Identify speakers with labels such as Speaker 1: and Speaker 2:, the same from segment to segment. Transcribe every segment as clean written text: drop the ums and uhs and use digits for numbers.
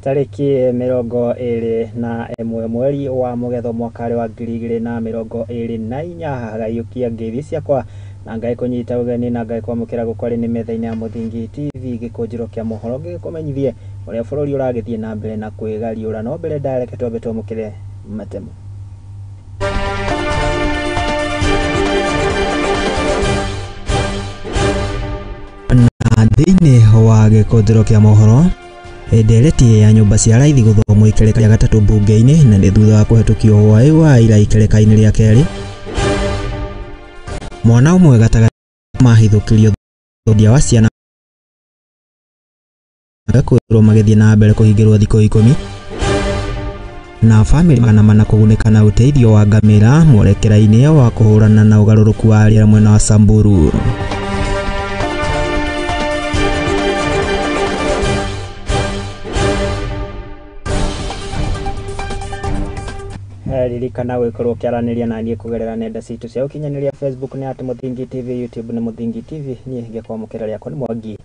Speaker 1: tariki 21 mweri wa mugetho mwaka wa 2024 hagayukia ngethi ciakwa na ngai kunyita ugeni na ngai kwamukira gukwari ni metha-ini ya Muthingi TV gikunjiro kia mohoro gikumenyithie uria bururi uragithie na mbere na kwigariura no mbere ndareke twambe twamukire matemo. Thĩinĩ wa gĩkũnjĩro kĩa mohoro, ndereti ya nyũmba cia raithi gũthomwo ikereka rĩa gatatũ mbunge-inĩ na nĩ thutha wa kũhetũkio wa ira ikereka-inĩ rĩa kerĩ. Mwana ũmwe gatagatĩ mahithũkirio thondia wa ciana kwĩrwo magĩthiĩ na mbere kũhingĩrwo thikũ 10 na bamĩrĩ magana mana kũgunĩka na ũteithio wa ngamĩra mwerekera-inĩ wa kũhũrana na ũgarũrũku wa rĩera mwena wa Samburu. Ririkana gwikorwo kiaraniria na niĩ kugerera nenda citu cia ukinyanĩria Facebook ni @Muthingi TV, YouTube ni Muthingi TV. Niĩ ngĩkwamũkĩra rĩakwa nĩ Mwangi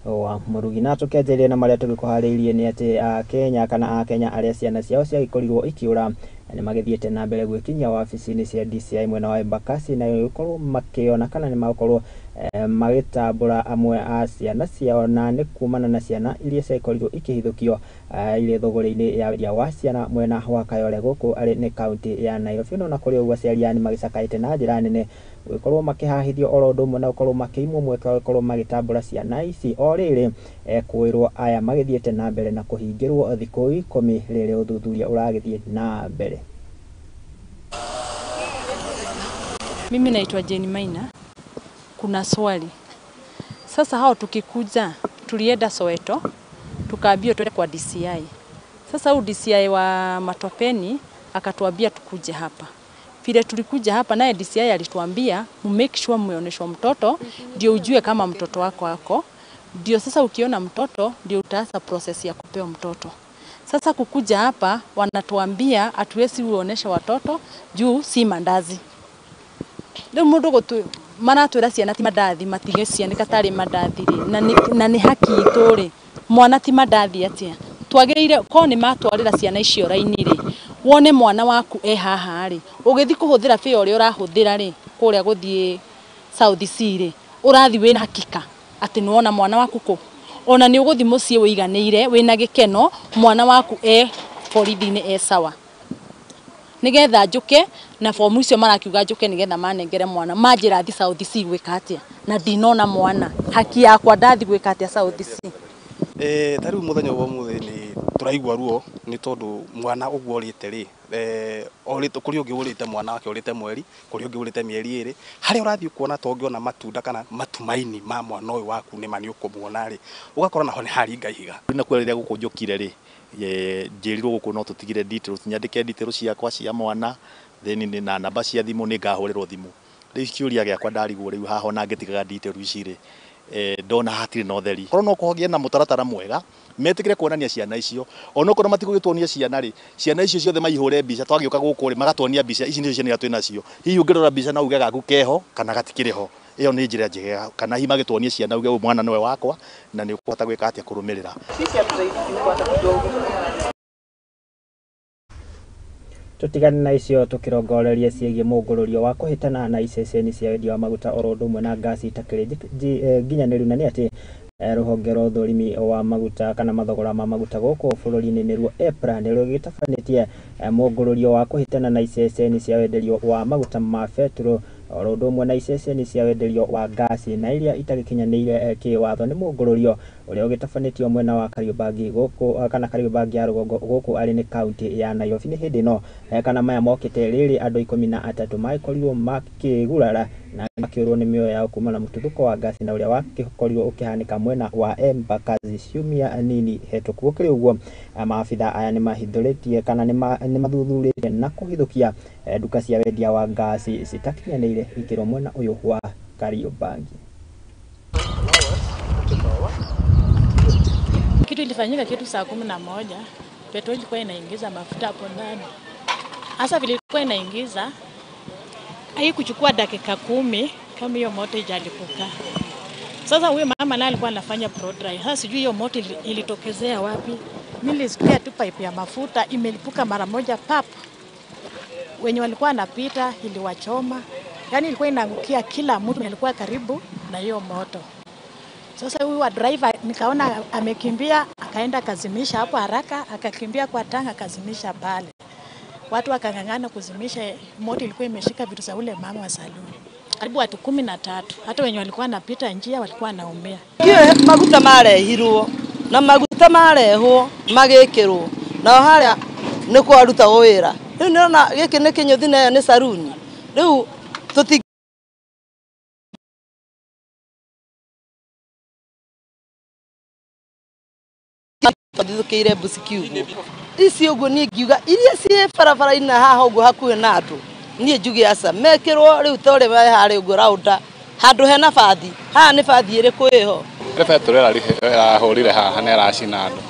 Speaker 1: wa Mũrugi, na tũkĩanjĩrĩria na marĩa tũgĩkũharĩirie nĩ atĩ Kenya kana Akenya arĩa ciana ciao ciagĩkorirwo ikĩũra nĩ magĩthiĩte na mbere gwĩkinyia wabici-inĩ cia DCI mwena wa Embakasi na gũkorwo makĩona kana nĩ magũkorwo magĩtambũra amwe a ciana ciao na nĩ kumana na ciana iria ciakorirwo ikĩhithũkio irĩ thogora-inĩ ya wa ciana mwena wa Kayole gũkũ arĩ nĩ kaunti ya Nairobi. No na kũrĩ ũguo aciari nĩ magĩcakaĩte na njĩra nene gũkorwo makĩhahithio oro ũndũ ũmwe na gũkorwo makĩimwo mweke wa gũkorwo magĩtambũra ciana ici o rĩrĩ kwĩrwo aya magĩthiĩte na mbere na kũhingĩrwo thikũ 10 rĩrĩa ũthuthuria ũragĩthiĩ na mbere.
Speaker 2: Mimi naitwa Jeni Maina. Kuna swali. Sasa hao tukikuja tulienda Soweto tukaambiwa twende kwa DCI. Sasa huyu DCI wa Matopeni akatuambia tukuje hapa. Vile tulikuja hapa naye DCI alituambia make sure muoneshwe mtoto ndio ujue kama mtoto wako ako. Ndio sasa ukiona mtoto ndio utaanza process ya kupewa mtoto. Sasa kukuja hapa wanatuambia hatuwezi uonesha watoto juu si mandazi. Ndio mundu gutu maratwira ciana ti mandathi matige ciana katari mandathi na ni haki itu ri mwana ti mandathi atia twagirire ko ni matwarira ciana icio raini ri wone mwana waku haha ri ugithi kuhuthira fee uri urahuthira ri kuria guthie South Sea ri urathi wina hakika ati nuona mwana waku ku ona ni uguthi mucie wiganire wina gikeno mwana waku borithi-ini sawa nigetha njuke na fomu icio marakiuga njuke nigetha manengere mwana manjira thi South Sea gwika atia na ndinona mwana haki yakwa ndathi gwika atia South Sea.
Speaker 3: Tariu muthenya wa muthi ni turaigwa ruo ni tondu mwana uguo rite ri orite kuri ungi urite mwana wake urite mweri kuri ungi urite mieri 2 hari urathi kuona to ungiona matunda kana matumaini ma mwana uyu waku ni mani ukumuona ri ugakora naho ni haringa ihiga na kweriria gukunjukire ri njirirwo guku no tutigire details nyandike details ciakwa cia mwana then na namba cia thimu ni ngahurirwo thimu riu kiuria giakwa ndarigwo riu haho na ngitigaga details ici ri ndona hatiri no theri korwo no kuhogie na mutaratara mwega metikire kuonania ciana icio onokorwo matigugituonia ciana ri ciana icio ciothe maihure mbica twagiuka guku ri magatuonia mbica ici nicio ciana twina cio hihi ungirora mbica na uge gaku keho kana gatikiriho iyo ni njira njega kana hihi magituonia ciana uge mwana niwe wakwa na ni ukuhota gwika atia kurumirira
Speaker 1: tutigane na icio tukirongoreria ciĩgiĩ mũngũrũrio wa kũhĩtana na iceceni cia wendia wa maguta oro ũndũ ũmwe na ngasi itakĩrĩ nginyanĩru na nĩ atĩ rũhonge rwa ũthũrimi wa maguta kana mathogora ma maguta gũkũ bũrũri-inĩ nĩruo EPRA nĩruo gĩtabanĩtie mũngũrũrio wa kũhĩtana na iceceni cia wenderio wa maguta ma betũrũ oro ũndũ ũmwe na iceceni cia wenderio wa ngasi na iria itagĩkinyanĩire kĩwatho nĩ mũngũrũrio ũrĩa ũgĩtabanĩtio mwena wa Kariobangi gũkũ kana Kariobangi ya rũgongo gũkũ arĩ nĩ kaunti ya Nairobi. Nĩ hĩndĩ ĩno kana maya mokĩte rĩrĩ andũ 13 magĩkorirwo makĩgurara na makĩũrwo nĩ mĩoyo yao kuma na mũtuthũko wa ngasi na ũrĩa wakĩkorirwo ũkĩhanĩka mwena wa Embakasi ciumia nini hetũku. Gũkĩrĩ ũguo maabitha aya nĩ mahithũrĩtie kana nĩ mathuthurĩtie na kũhithũkia nduka cia wendia wa ngasi citakinyanĩire ikĩro mwena ũyũ wa Kariobangi.
Speaker 4: Kitu ilifanyika kitu saa 11 petroli ilikuwa inaingiza mafuta hapo ndani. Hasa vile ilikuwa inaingiza haikuchukua dakika 10 kama hiyo moto ijalipuka. Sasa huyo mama naye alikuwa anafanya pro dry. Sasa sijui hiyo moto ilitokezea wapi. Mimi nilisikia tu pipe ya mafuta imelipuka mara moja pap. Wenye walikuwa wanapita iliwachoma. Yaani ilikuwa inaangukia kila mtu alikuwa karibu na hiyo moto. Sasa huyu wa driver nikaona amekimbia akaenda kazimisha hapo haraka, akakimbia kwa tanga kazimisha pale. Watu wakang'ang'ana kuzimisha, moto ilikuwa imeshika vitu za ule mama wa saluni. Karibu watu 13. Hata wenye walikuwa wanapita njia walikuwa wanaumia.
Speaker 5: Maguta marehirwo na maguta mareho magekirwo na haria ni kwaruta wira. Riu nirona giki ni kinyuthi na ni saruni. Riu tuti thukire busikiugo ici uguo ni ngiuga iria cie barabara-inĩ haha uguo hakuhĩ na andũ niĩ njuge aca mekĩrwo rĩu tore harĩ uguo raunda handũ hena bathi haha nĩ bathi ĩrĩkũ ĩho
Speaker 6: petrol ĩrahũrire haha nĩ ĩracina andũ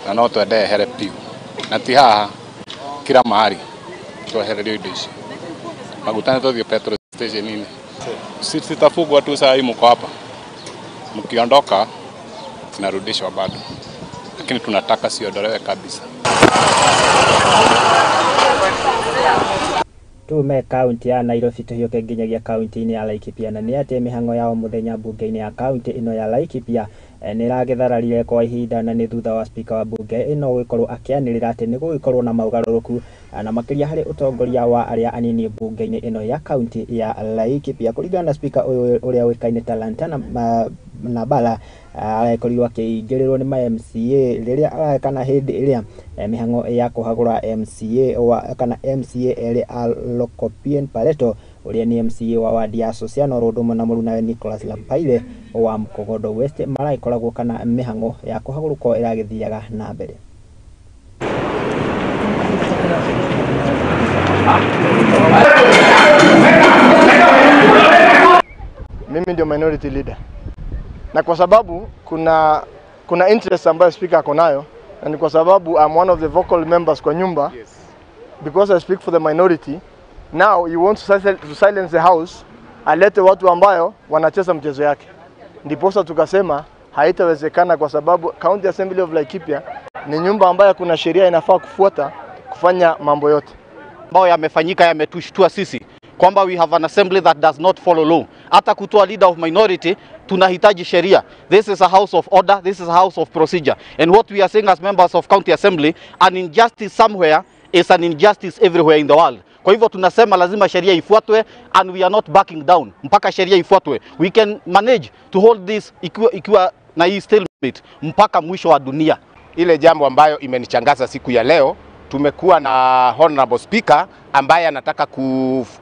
Speaker 6: na no twende ehere piu na ti haha kila mahali twehererio indo ici maguta nĩ tũthiĩ petrol station-inĩ sitafungwa tu saa hii mko hapa mkiondoka tunarudishwa bado lakini tunataka siondolewe kabisa.
Speaker 1: Tume kaunti ya Nairobi tuhiuke nginyagia kaunti-inĩ ya Laikipia na nĩ atĩ mĩhang'o ya mũthenya bunge-inĩ ya kaunti ĩno ya Laikipia nĩ ĩragĩthararire kwa ihinda na nĩ thutha wa spika wa bunge ĩno gũkorwo akĩanĩrĩra atĩ nĩ gũgĩkorwo na maũgarũrũku na makĩria harĩ ũtongoria wa arĩa anini bunge-inĩ ĩno ya kaunti ya Laikipia. Kũringana na spika ũyũ ũrĩa ũĩkaine ta Lantana Nabala arakorirwo akĩingĩrĩrwo nĩ ma-MCA rĩrĩa kana hĩndĩ ĩrĩa mĩhang'o ya kũhagũra MCA kana MCA erĩ a Lokopien Pareto ũrĩa nĩ MCA wa wadi ya Sosiano Rodoma na mũruna Nicholas Lampaire wa Mkogodo West maragĩkoragwo kana mĩhang'o ya kũhagũrũko ĩragĩthiaga na mbere.
Speaker 7: Mimi ndio minority leader. Na kwa sababu kuna interest ambayo speaker ako nayo na ni kwa sababu I'm one of the vocal members kwa nyumba. Yes. Because I speak for the minority. Now you want to silence the house, alete watu ambayo wanacheza mchezo yake. Ndiposa tukasema haitawezekana kwa sababu County Assembly of Laikipia ni nyumba ambayo kuna sheria inafaa kufuata kufanya mambo yote.
Speaker 3: Ambayo yamefanyika yametushtua sisi kwamba we have an assembly that does not follow law. Hata kutoa leader of minority tunahitaji sheria. This is a house of order, this is a house of procedure. And what we are saying as members of county assembly, an injustice somewhere is an injustice everywhere in the world. Kwa hivyo tunasema lazima sheria ifuatwe and we are not backing down mpaka sheria ifuatwe. We can manage to hold this ikiwa na hii stalemate mpaka mwisho wa dunia.
Speaker 8: Ile jambo ambayo imenichangaza siku ya leo, tumekuwa na honorable speaker ambaye anataka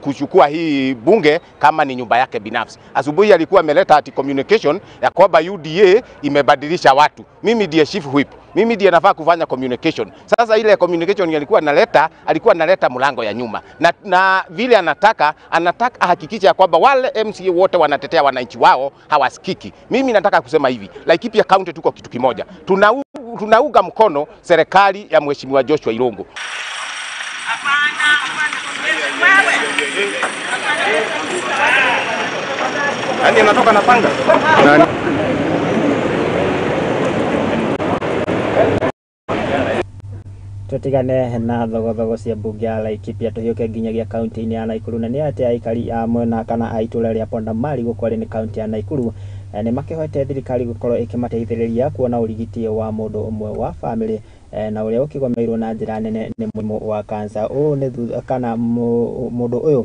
Speaker 8: kuchukua hii bunge kama ni nyumba yake binafsi. Asubuhi alikuwa ameleta ati communication ya kwamba UDA imebadilisha watu. Mimi ndiye chief whip. Mimi ndiye nafaa kufanya communication. Sasa ile communication alikuwa analeta mlango ya nyuma. Na vile anataka ahakikisha kwamba wale MCA wote wanatetea wananchi wao hawasikiki. Mimi nataka kusema hivi, Laikipia County tuko kitu kimoja. Tunauga mkono serikali ya Mheshimiwa Joshua Irongo.
Speaker 3: Nani anatoka na panga?
Speaker 7: Nani?
Speaker 1: Tutigane na thogothogo cia bunge ya Laikipia tuhiuke nginyagia kaunti-inĩ ya Naikuru na nĩ atĩ aikari a mwena kana a itũra rĩa Pondamari gũkũ nĩ kaunti ya Naikuru nĩ makĩhoete thirikari gũkorwo ĩkĩmateithĩrĩria kuona ũrigiti wa mũndũ ũmwe wa family na ũrĩa ũkĩgomeirwo na njĩra nene nĩ mũrimũ wa cancer. Ũũ nĩ kana mũndũ ũyũ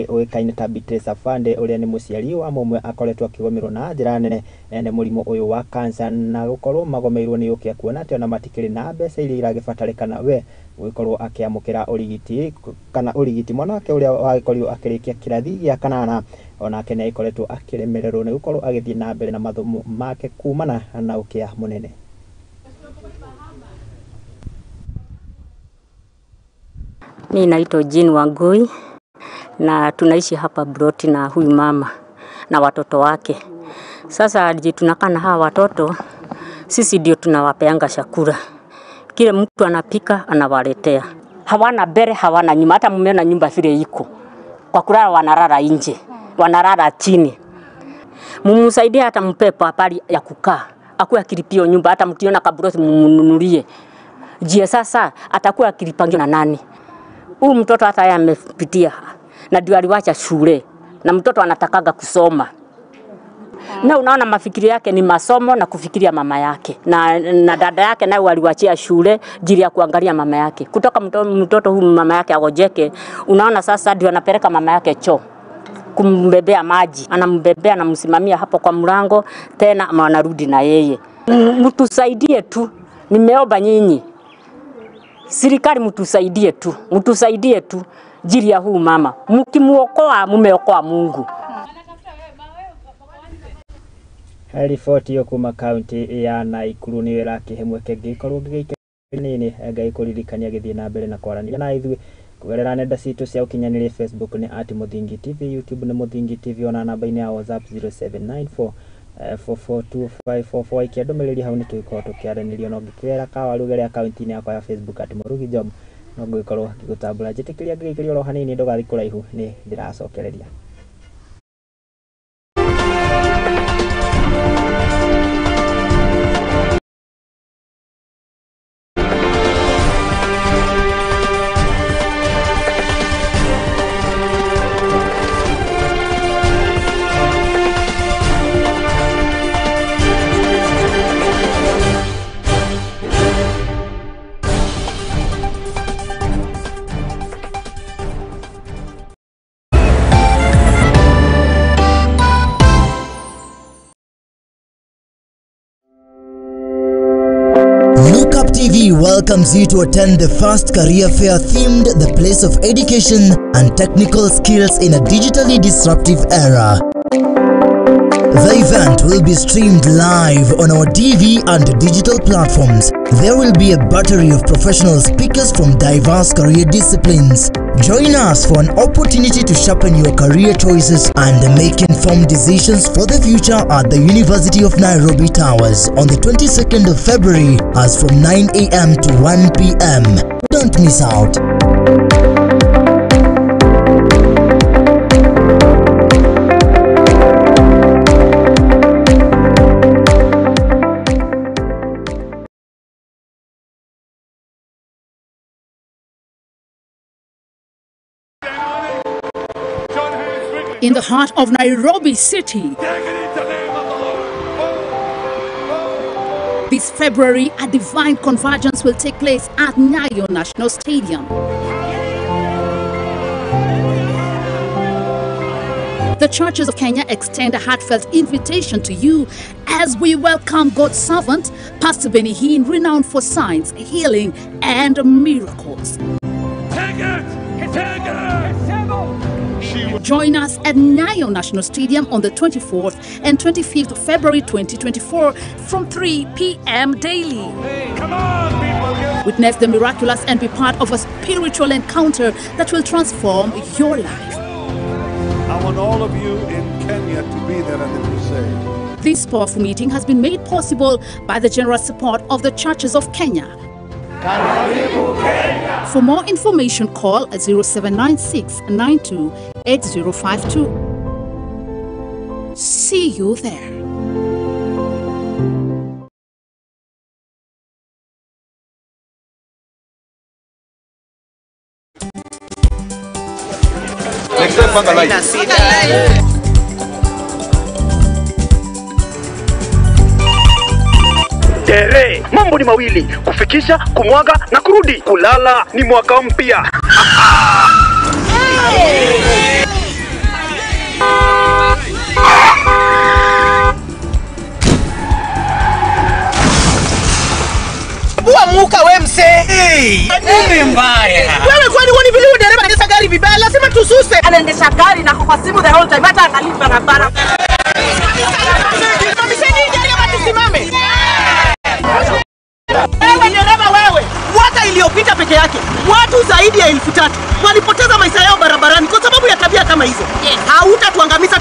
Speaker 1: ũĩkaine ta Beatrice Afande ũrĩa nĩ mũciari wa mũmwe akoretwo akĩgomerwo na njĩra nene nĩ mũrimũ ũyũ wa cancer na gũkorwo magomeirwo nĩ ũkĩa kuona atĩ ona matikĩrĩ na mbeca iria iragĩbatarĩkana we gũkorwo akĩamũkĩra ũrigiti kana ũrigiti. Mwanake ũrĩa wagĩkorirwo akĩrĩkia kĩrathi gĩa kanana onake nĩ agĩkoretwo akĩremererwo nĩ gũkorwo agĩthiĩ na mbere na mathomo make kumana na ũkĩa mũnene.
Speaker 9: Mimi naitwa Jean Wangui na tunaishi hapa Broti na huyu mama na watoto wake. Sasa tunakaa na hawa watoto, sisi ndio tunawapeanga chakula. Kile mtu anapika anawaletea. Hawana mbele, hawana nyuma, hata mmeona nyumba vile iko. Kwa kulala wanalala nje, wanalala chini. Mumsaidie hata mpepo hapali ya kukaa. akuwe akilipio nyumba, hata mkiona kaburoti mnunulie. Je, sasa atakuwa akilipangiwa na nani? Huyu mtoto hata yeye amepitia na ndio aliwacha shule na mtoto anatakaga kusoma. Na unaona mafikiri yake ni masomo na kufikiria mama yake. Na dada yake naye waliwachia shule jili ya kuangalia mama yake. Kutoka mtoto huyu mama yake agojeke, unaona sasa ndio anapeleka mama yake choo kumbebea maji. Anambebea na msimamia hapo kwa mlango, tena anarudi na yeye. Mtusaidie tu. Nimeomba nyinyi. Serikali mtusaidie tu jili ya huyu mama. Mkimuokoa mumeokoa Mungu.
Speaker 1: Riboti yo kuma kaunti ya Naikuru ni wira kihemwe kengikorwo gikinini ngai kuririkania githie na mbere na kwaranĩria na ithuĩ kugerera nenda citu cia ukinyanĩria Facebook ni @muthingi TV, YouTube ni muthingi TV, ona namba-inĩ ya WhatsApp 0794442544 ikiandumirĩria hau ni tuikorwo tukiaranĩria no ngikira kawaru geria kaunti-inĩ yakwa ya Facebook @murugijob no ngĩkorwo ngĩgũtambũra njĩtĩkĩria ngĩkĩria oro hanini ndogathi kũraihu ni ndĩracokereria.
Speaker 10: TV welcomes you to attend the first career fair themed The Place of Education and Technical Skills in a Digitally Disruptive Era. The event will be streamed live on our TV and digital platforms. There will be a battery of professional speakers from diverse career disciplines. Join us for an opportunity to sharpen your career choices and make informed decisions for the future at the University of Nairobi Towers on the 22nd of February as from 9 a.m. to 1 p.m. Don't miss out.
Speaker 11: In the heart of Nairobi City, this February, a divine convergence will take place at Nyayo National Stadium. The churches of Kenya extend a heartfelt invitation to you as we welcome God's servant, Pastor Benny Hinn, renowned for signs, healing, and miracles. Join us at Nyayo National Stadium on the 24th and 25th of February 2024 from 3 p.m. daily. Witness the miraculous and be part of a spiritual encounter that will transform your life.
Speaker 12: I want all of you in Kenya to be there at the crusade.
Speaker 11: This powerful meeting has been made possible by the generous support of the churches of Kenya. For more information, call 0796 92 8052. See you there.
Speaker 13: Tere, mambo ni mawili, kufikisha, kumwaga na kurudi. Kulala ni mwaka mpya.
Speaker 14: Bua muka we mse. Nini mbaya? Wewe kwani wani vile dereva anaendesha gari vibaya, lazima tususe. Anaendesha gari na kwa simu the whole time, hata angalia barabara. Tusimame. Wewe dereva wewe, mwaka iliyopita peke yake watu zaidi ya 1000 walipoteza maisha yao barabarani kwa sababu ya tabia kama hizo. Hautatuangamiza.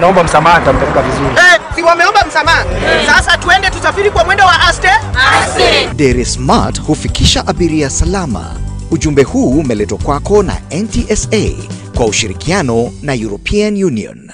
Speaker 7: Naomba msamaha, nitampeleka vizuri.
Speaker 14: Si wameomba msamaha. Sasa tuende tusafiri kwa mwendo wa aste.
Speaker 15: Dere Smart hufikisha abiria salama. Ujumbe huu umeletwa kwako na NTSA kwa ushirikiano na European Union.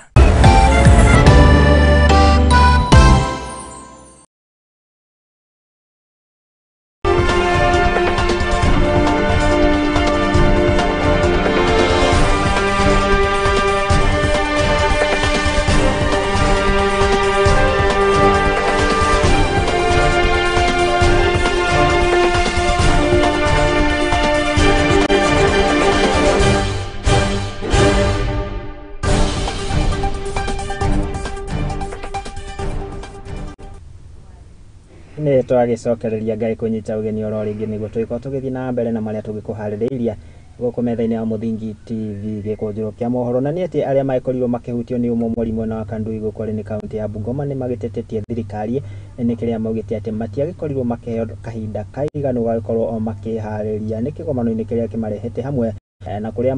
Speaker 1: Nĩ twagicokereria Ngai kunyita ugeni oro ringi niguo twiko tugithi na mbere na maria tugikuhaririria guku metha-ini ya Muthingi TV gikunjuro kia mohoro na nieti aria maikorirwo makihutio ni umo mwarimu na Wakandui gukwari ni kaunti ya Bungoma ni magitetetie thirikari ni kiria maugite ati matiagikorirwo makiheo kahinda kaiganu gagikorwo makihariria ni kigomano-ini kiria kimarehete hamwe na kuria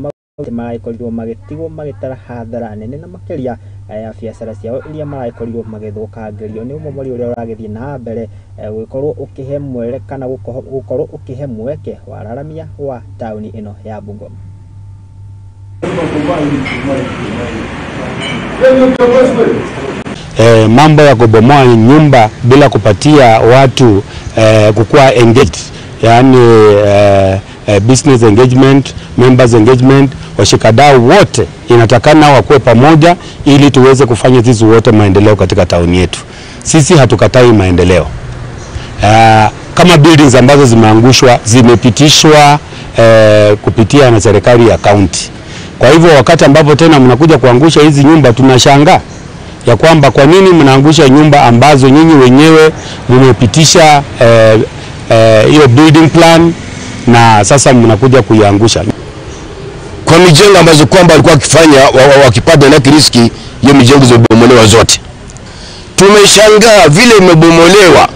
Speaker 1: maraikorirwo magitigwo magitara hathara nene na makiria ya biacara ciao iria maraikorirwo magithukangirio ni umo mwari uria uragithie na mbere gukorwo ukihe mwere kana gukorwo ukihe mweke wararamia wa tauni ino ya Bungoma.
Speaker 16: Mambo ya kubomoa nyumba bila kupatia watu kukua engaged, yani business engagement, members engagement, washikadau wote inatakana wakuwe pamoja ili tuweze kufanya sisi wote maendeleo katika tauni yetu. Sisi hatukatai maendeleo. Kama buildings ambazo zimeangushwa zimepitishwa kupitia na serikali ya county. Kwa hivyo wakati ambapo tena mnakuja kuangusha hizi nyumba tunashangaa ya kwamba kwa nini mnaangusha nyumba ambazo nyinyi wenyewe mmepitisha hiyo building plan na sasa mnakuja kuiangusha.
Speaker 17: Kwa mijengo ambazo kwamba walikuwa wakifanya wakipata na riski, hiyo mijengo zimebomolewa zote. Tumeshangaa vile imebomolewa.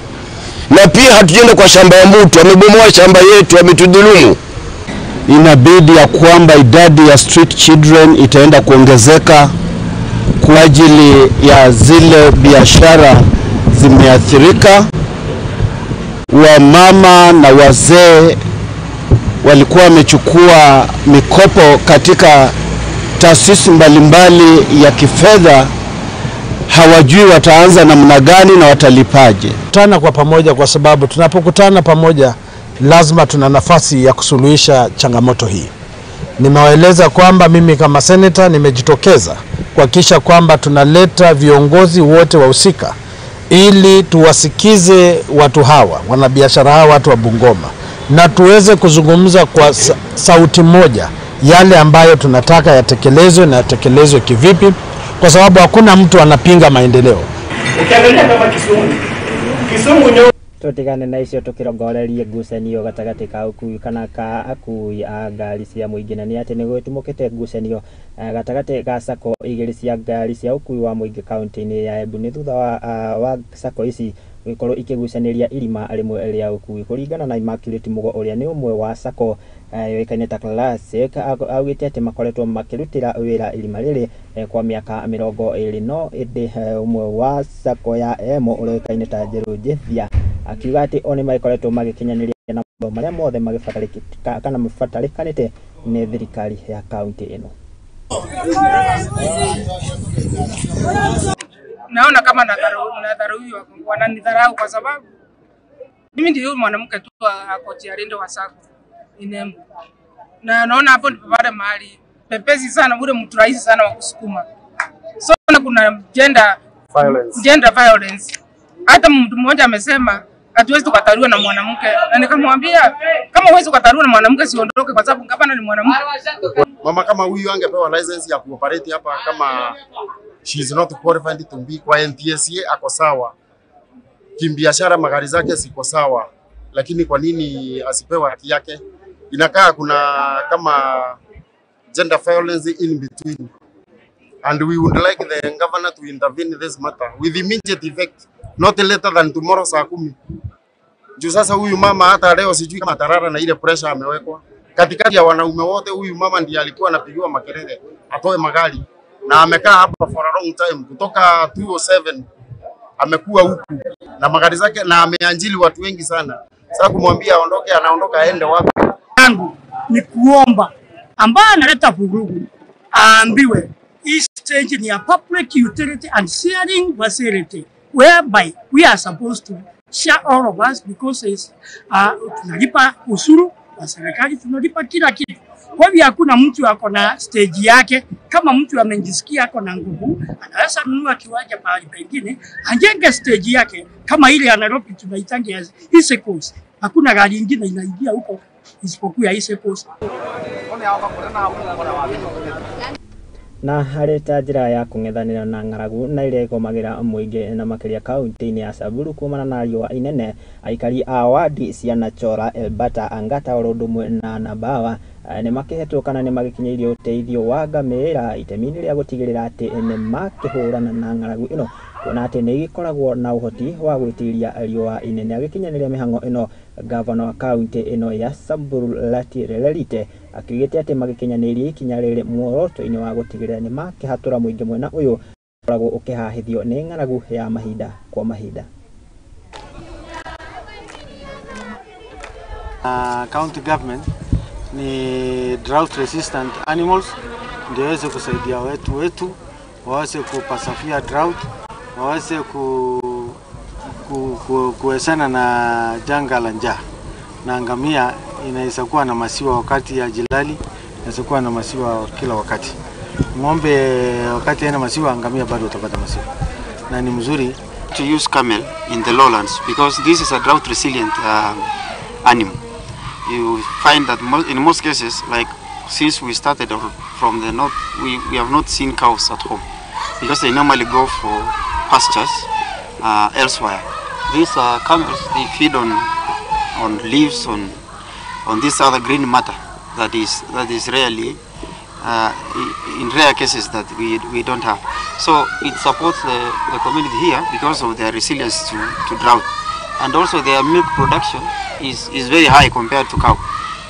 Speaker 17: Na pia hatujenda kwa shamba ya mtu, amebomoa shamba yetu, ametudhulumu.
Speaker 16: Inabidi ya kwamba idadi ya street children itaenda kuongezeka kwa ajili ya zile biashara zimeathirika. Wamama na wazee walikuwa wamechukua mikopo katika taasisi mbalimbali ya kifedha, hawajui wataanza namna gani na watalipaje.
Speaker 18: Tutana kwa pamoja kwa sababu tunapokutana pamoja lazima tuna nafasi ya kusuluhisha changamoto hii. Nimewaeleza kwamba mimi kama senator nimejitokeza kuhakikisha kwamba tunaleta viongozi wote wahusika ili tuwasikize watu hawa, wanabiashara hawa, watu wa Bungoma, na tuweze kuzungumza kwa sauti moja yale ambayo tunataka yatekelezwe na yatekelezwe kivipi, kwa sababu hakuna mtu anapinga maendeleo.
Speaker 13: Ukiangalia kama Kisumu nyo
Speaker 1: tutigane na icio tukirongorerie ngucanio gatagati ka ukui kana ka akui a ngari cia muingi na ni ati ni gwitumukite ngucanio gatagati ga sako igiri cia ngari cia ukui wa muingi kaunti-ini ya Embu ni thutha wa sako ici gwikorwo ikigucaniria irima rimwe ria ukui kuringana na Immaculate Mugo uria ni umwe wa sako yoikaine ta Classic augite ati makoretwo makirutira wira irima riri kwa miaka 20 no indi umwe wa sako ya Emo urioikaine ta Jeru Jethia akiuga ati oni maikoretwo magikinyaniria na mambo maria mothe magibatarika kana mabatarikanite ni thirikari ya kaunti ino.
Speaker 19: Naona kama nadharauiwa, wananidharau kwa sababu mimi ndio mwanamke tu ako tiarindo wa sako Embu. Na naona hapo ndipo pale mahali pepesi sana, ule mtu rahisi sana wa kusukuma. So kuna gender violence. Hata mtu mmoja amesema hatuwezi tukataliwa na mwanamke. Na nikamwambia kama huwezi kukataliwa na mwanamke siondoke kwa sababu gavana ni mwanamke.
Speaker 20: Mama kama huyu angepewa license ya kuoperate hapa kama she is not qualified to be kwa NTSA ako sawa. Kimbiashara magari zake siko sawa. Lakini kwa nini asipewe haki yake? Inakaa kuna kama gender violence in between. And we would like the governor to intervene in this matter with immediate effect, not later than tomorrow saa 10. Juu sasa huyu mama hata leo sijui kama tarara na ile pressure amewekwa. Katikati ya wanaume wote huyu mama ndiye alikuwa anapigiwa makelele atoe magari na amekaa hapa for a long time kutoka 2007 amekuwa huku na magari zake na ameanjili watu wengi sana. Sasa kumwambia aondoke, anaondoka aende wapi?
Speaker 21: Yangu ni kuomba ambaye analeta vurugu aambiwe hii stage ni a public utility and sharing facility whereby we are supposed to share all of us because tunalipa ushuru wa serikali, tunalipa kila kitu. Kwa hivyo hakuna mtu ako na stage yake. Kama mtu amejisikia ako na nguvu, anaweza nunua kiwanja mahali pengine ajenge stage yake kama ile ya Nairobi tunaitangia East Coast. Hakuna gari nyingine inaingia huko isipokuwa East Coast.
Speaker 1: na harĩ ta njĩra ya kũng'ethanĩra na ng'aragu na ĩrĩa ĩgomagĩra mũingĩ na makĩria kaunti-inĩ ya Samburu kuumana na riũa inene, aikari a wadi Ciana Kayole, Elbata, Angata, oro ũndũ ũmwe na Nabawa nĩ makĩhetwo kana nĩ magĩkinyĩirio ũteithio wa ngamĩra itemi-inĩ rĩa gũtigĩrĩra atĩ nĩ makĩhũrana na ng'aragu ĩno, kuona atĩ nĩ igĩkoragwo na ũhoti wa gwĩtiria riũa inene. Agĩkinyanĩria mĩhang'o ĩno, gavana wa kaunti ĩno ya Samburu Lerite akĩugĩte atĩ magĩkinyanĩirie ikinya rĩrĩ muoroto-inĩ wa gũtigĩrĩra nĩ makĩhatũra mũingĩ mwena ũyũ ũkoragwo ũkĩhahithio nĩ ng'aragu ya mahinda kwa mahinda.
Speaker 2: County government ni drought resistant animals ndio waweze kusaidia wetu waweze kupasafia drought, waweze kuesana na janga la njaa. Na ngamia inaweza kuwa na masiwa wakati ya jilali, inaweza kuwa na masiwa kila wakati. Ng'ombe wakati yana masiwa, ngamia bado utapata masiwa. Na ni mzuri
Speaker 22: to use camel in the lowlands because this is a drought resilient animal. You find that in most cases, like since we started from the north, we have not seen cows at home because they normally go for pastures elsewhere. These camels, they feed on leaves, on this other green matter that is rarely, in rare cases that we don't have. So it supports the community here because of their resilience to drought. And also their milk production is very high compared to cow.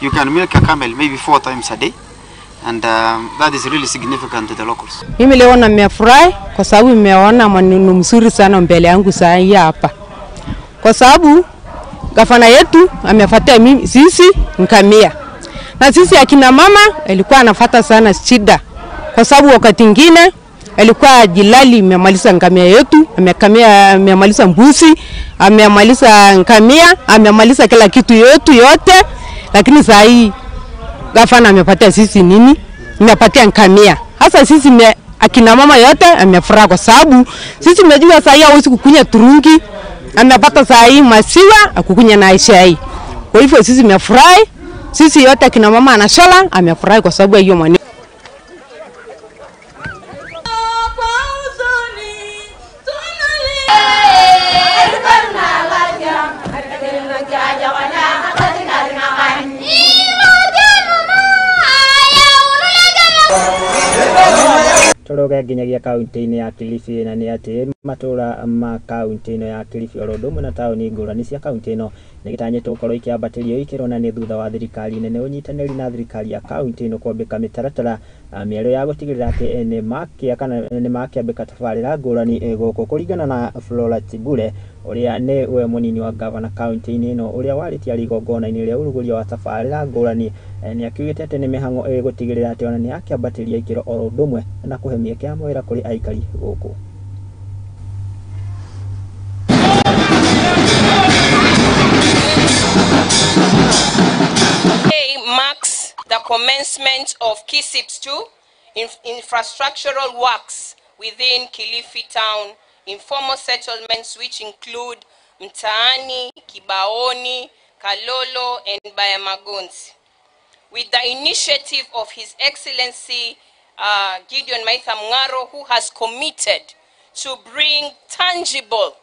Speaker 22: You can milk a camel maybe 4 times a day, and that is really significant to the locals.
Speaker 23: Mimi leo nimefurahi kwa sababu nimeona maneno mzuri sana mbele yangu saa hii hapa. Kwa sababu gavana yetu amefuatia sisi ngamia. Na sisi akina mama alikuwa anafuata sana shida. Kwa sababu wakati mwingine alikuwa jilali amemaliza ngamia yetu, amemaliza mbuzi, amemaliza ngamia, amemaliza kila kitu yote, lakini saa hii gavana amepatia sisi nini? Amepatia ngamia. Hasa sisi akina mama yote amefurahi kwa sababu sisi tumejua saa hii hawezi kukunya turungi, amepata saa hii masiwa akukunya na chai. Kwa hivyo sisi tumefurahi, sisi yote akina mama anashala amefurahi kwa sababu hiyo maneno.
Speaker 1: Toroga nginyagia kaunti-inĩ ya Kilifi, na nĩ atĩ matũra ma kaunti-inĩ ya Kilifi oro ũndũ ũmwe na taũni ngũrani cia kaunti ĩno nĩ gĩtanyĩtwo gũkorwo ikĩambatĩrio ikĩrwo na nĩ thutha wa thirikari nene ũnyitanĩri na thirikari ya kaunti ĩno kwambĩka mĩtaratara mĩerũ ya gũtigĩrĩra atĩ nĩ makĩambĩka tabarĩra ngũrani gũkũ. Kũringana na Flora Chibure ũrĩa nĩ we mũnini wa gavana kaunti-inĩ ĩno ũrĩa warĩtia igongona-inĩ rĩa ũrugũria wa tabarĩra ngũrani, nĩ akiugĩte atĩ nĩ mĩhang'o gũtigĩrĩra atĩ ona nĩ akĩambatĩria ikĩro oro ũndũ ũmwe na kũhe mĩeke ya mawĩra kũrĩ aikari gũkũ.
Speaker 24: Marks the commencement of KISIPS 2 infrastructural works within Kilifi town informal settlements which include Mtaani, Kibaoni, Kalolo and Bayamagonzi. With the initiative of His Excellency Gideon Maitha Mung'aro, who has committed to bring tangible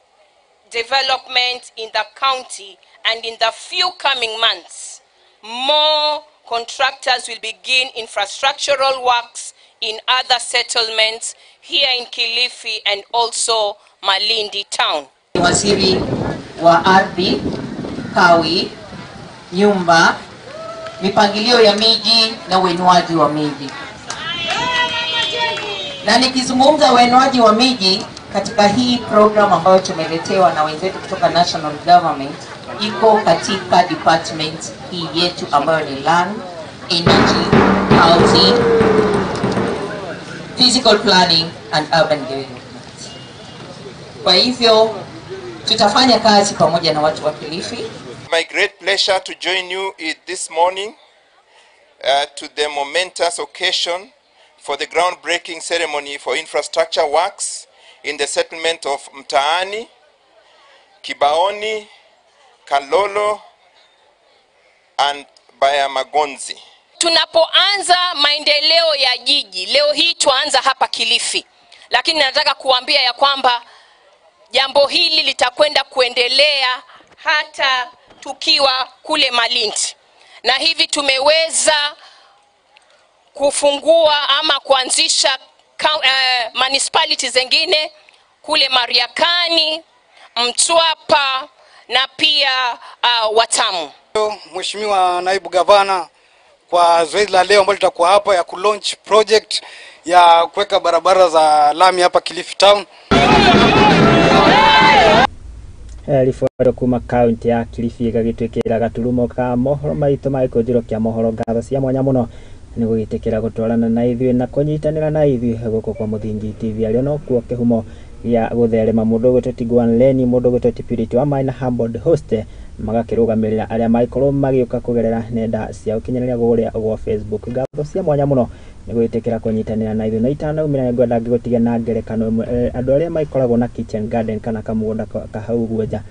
Speaker 24: development in the county, and in the few coming months, more contractors will begin infrastructural works in other settlements here in Kilifi and also Malindi town.
Speaker 25: Waziri wa ardhi, kawi, nyumba, mipangilio ya miji na uenuaji wa miji. Na nikizungumza uenuaji wa miji katika hii program ambayo tumeletewa na wenzetu kutoka national government, iko katika department hii yetu ambayo ni land, energy, housing, physical planning and urban development. Kwa hivyo tutafanya kazi pamoja na watu wa Kilifi.
Speaker 26: My great pleasure to join you this morning to the momentous occasion for the groundbreaking ceremony for infrastructure works in the settlement of Mtaani, Kibaoni, Kalolo and Bayamagonzi.
Speaker 24: tunapoanza maendeleo ya jiji, leo hii tuanza hapa Kilifi, lakini nataka kuambia ya kwamba jambo hili litakwenda kuendelea hata tukiwa kule Malindi, na hivi tumeweza kufungua ama kuanzisha municipalities zingine kule Mariakani, Mtwapa na pia Watamu.
Speaker 3: Mheshimiwa Naibu Gavana, kwa zoezi la leo ambalo litakuwa hapa ya kulaunch project ya kuweka barabara za lami hapa Kilifi Town.
Speaker 1: Riboti kuma kaunti ya Kilifi gagitwikira gaturumo ka mohoro maito maikojiro kia mohoro ngatho cia mwanya muno ni gugitikira gutwarana na ithui na kunyitanira na ithui guko kwa Muthingi TV ario no kuo kihumo ya gutherema mundu gutotiguan leni mundu gutotipiriti wa maina Humbled host magakirugamirira aria maikorwo magiuka kugerera nenda cia ukinyanĩria guria gwa Facebook. Ngatho cia mwanya muno ni gugitikira kunyitanira na ithui na itana umira ngwenda ngigutiga na ngerekano andu aria maikoragwo na kitchen garden kana kamugunda kahau gwenja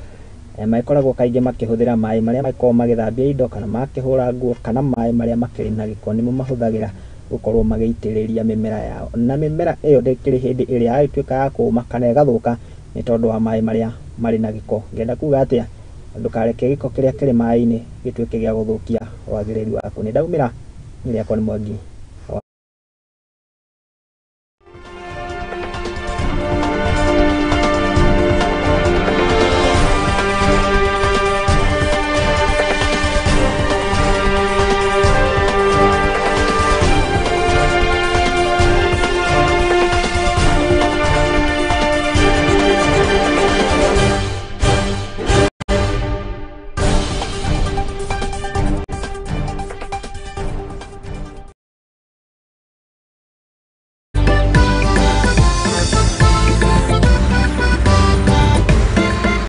Speaker 1: maikoragwo kaingĩ makĩhũthĩra maĩ marĩa maikorwo magĩthambia indo kana makĩhũra nguo kana maĩ marĩa makĩrĩ na gĩko nĩmo mahũthagĩra gũkorwo magĩitĩrĩria mĩmera yao, na mĩmera ĩyo ndĩkĩrĩ hĩndĩ ĩrĩa ĩtuĩka ya kũũma kana ĩgathũka nĩ tondũ wa maĩ marĩa marĩ na gĩko. Ngenda kuga atĩa ndũkareke gĩko kĩrĩa kĩrĩ maĩ-inĩ gĩtuĩke gĩa gũthũkia wagĩrĩru waku. Nĩ ndaumĩra, nĩ rĩakwa nĩ Mwangi.